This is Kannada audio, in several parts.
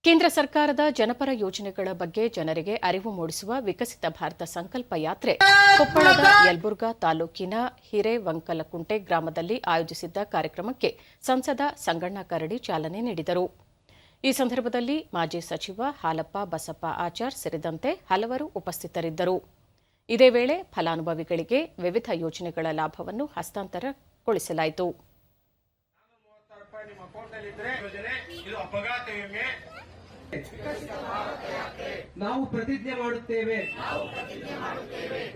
ಕೇಂದ್ರ ಸರ್ಕಾರದ ಜನಪರ ಯೋಜನೆಗಳ ಬಗ್ಗೆ ಜನರಿಗೆ ಅರಿವು ಮೂಡಿಸುವ ವಿಕಸಿತ ಭಾರತ ಸಂಕಲ್ಪ ಯಾತ್ರೆ ಕೊಪ್ಪಳದ ಯಲಬುರ್ಗಾ ತಾಲೂಕಿನ ಹಿರೇವಂಕಲಕುಂಟೆ ಗ್ರಾಮದಲ್ಲಿ ಆಯೋಜಿಸಿದ್ದ ಕಾರ್ಯಕ್ರಮಕ್ಕೆ ಸಂಸದ ಸಂಗಣ್ಣ ಕರಡಿ ಚಾಲನೆ ನೀಡಿದರು. ಈ ಸಂದರ್ಭದಲ್ಲಿ ಮಾಜಿ ಸಚಿವ ಹಾಲಪ್ಪ ಬಸಪ್ಪ ಆಚಾರ್ ಸೇರಿದಂತೆ ಹಲವರು ಉಪಸ್ಥಿತರಿದ್ದರು. ಇದೇ ವೇಳೆ ಫಲಾನುಭವಿಗಳಿಗೆ ವಿವಿಧ ಯೋಜನೆಗಳ ಲಾಭವನ್ನು ಹಸ್ತಾಂತರಗೊಳಿಸಲಾಯಿತು. ನಾವು ಪ್ರತಿಜ್ಞೆ ಮಾಡುತ್ತೇವೆ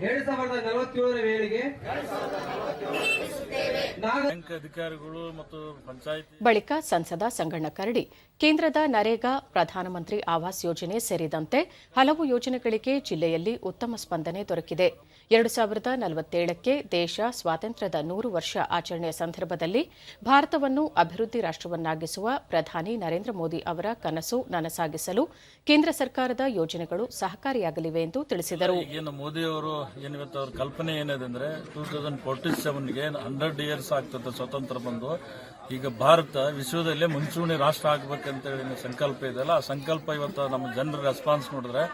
2047ರ ವೇಳೆಗೆ ಬ್ಯಾಂಕ್ ಅಧಿಕಾರಿಗಳು ಮತ್ತು ಪಂಚಾಯತ್ ಬಳಿಕ ಸಂಸದ ಸಂಗಣ್ಣ ಕರಡಿ ಕೇಂದ್ರದ ನರೇಗಾ, ಪ್ರಧಾನಮಂತ್ರಿ ಆವಾಸ್ ಯೋಜನೆ ಸೇರಿದಂತೆ ಹಲವು ಯೋಜನೆಗಳಿಗೆ ಜಿಲ್ಲೆಯಲ್ಲಿ ಉತ್ತಮ ಸ್ಪಂದನೆ ದೊರಕಿದೆ. 2047ಕ್ಕೆ ದೇಶ ಸ್ವಾತಂತ್ರ್ಯದ 100 ವರ್ಷ ಆಚರಣೆಯ ಸಂದರ್ಭದಲ್ಲಿ ಭಾರತವನ್ನು ಅಭಿವೃದ್ಧಿ ರಾಷ್ಟವನ್ನಾಗಿಸುವ ಪ್ರಧಾನಿ ನರೇಂದ್ರ ಮೋದಿ ಅವರ ಕನಸು ನನಸಾಗಿಸಲು ಕೇಂದ್ರ ಸರ್ಕಾರದ ಯೋಜನೆಗಳು ಸಹಕಾರಿಯಾಗಲಿವೆ ಎಂದು ತಿಳಿಸಿದರು. ಮೋದಿ ಅವರು ಅವ್ರ ಕಲ್ಪನೆ ಏನಿದೆ ಅಂದ್ರೆ 2047ಗೆ 100 ಇಯರ್ಸ್ ಆಗ್ತದೆ ಸ್ವತಂತ್ರ ಬಂದು. ಈಗ ಭಾರತ ವಿಶ್ವದಲ್ಲೇ ಮುಂಚೂಣಿ ರಾಷ್ಟ್ರ ಆಗ್ಬೇಕಂತೇಳಿ ಸಂಕಲ್ಪ ಇದೆಯಲ್ಲ, ಆ ಸಂಕಲ್ಪ ಇವತ್ತು ನಮ್ಮ ಜನರ ರೆಸ್ಪಾನ್ಸ್ ನೋಡಿದ್ರೆ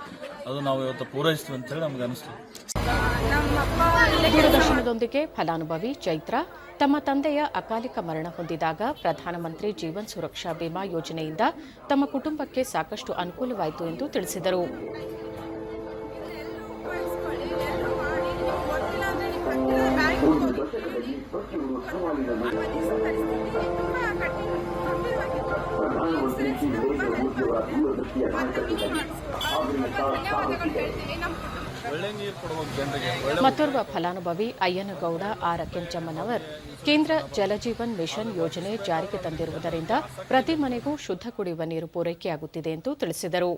ಅದು ನಾವು ಇವತ್ತು ಪೂರೈಸ್ತೀವಿ ಅಂತೇಳಿ ನಮ್ಗೆ ಅನಿಸ್ತು. ದೂರದರ್ಶನದೊಂದಿಗೆ ಫಲಾನುಭವಿ ಚೈತ್ರ ತಮ್ಮ ತಂದೆಯ ಅಕಾಲಿಕ ಮರಣ ಹೊಂದಿದಾಗ ಪ್ರಧಾನಮಂತ್ರಿ ಜೀವನ್ ಸುರಕ್ಷಾ ಬಿಮಾ ಯೋಜನೆಯಿಂದ ತಮ್ಮ ಕುಟುಂಬಕ್ಕೆ ಸಾಕಷ್ಟು ಅನುಕೂಲವಾಯಿತು ಎಂದು ತಿಳಿಸಿದರು. ಮತ್ತೋರ್ವ ಫಲಾನುಭವಿ ಅಯ್ಯನಗೌಡ ಆರ್ ಕೆಂಚಮ್ಮನವರ್ ಕೇಂದ್ರ ಜಲಜೀವನ್ ಮಿಷನ್ ಯೋಜನೆ ಜಾರಿಗೆ ತಂದಿರುವುದರಿಂದ ಪ್ರತಿ ಮನೆಗೂ ಶುದ್ಧ ಕುಡಿಯುವ ನೀರು ಪೂರೈಕೆಯಾಗುತ್ತಿದೆ ಎಂದು ತಿಳಿಸಿದರು.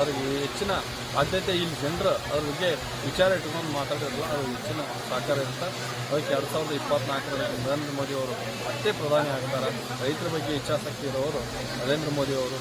ಅವರಿಗೆ ಹೆಚ್ಚಿನ ಆದ್ಯತೆ ಇಲ್ಲಿ ಜನರು ಅವ್ರ ಬಗ್ಗೆ ವಿಚಾರ ಇಟ್ಕೊಂಡು ಮಾತಾಡಿದ್ರು, ಅದು ಹೆಚ್ಚಿನ ಸಹಕಾರ ಇರುತ್ತೆ. ಅದಕ್ಕೆ 2024ರಲ್ಲಿ ನರೇಂದ್ರ ಮೋದಿ ಅವರು ಮತ್ತೆ ಪ್ರಧಾನಿ ಆಗ್ತಾರೆ. ರೈತರ ಬಗ್ಗೆ ಇಚ್ಛಾಶಕ್ತಿ ಇರೋರು ನರೇಂದ್ರ ಮೋದಿ ಅವರು.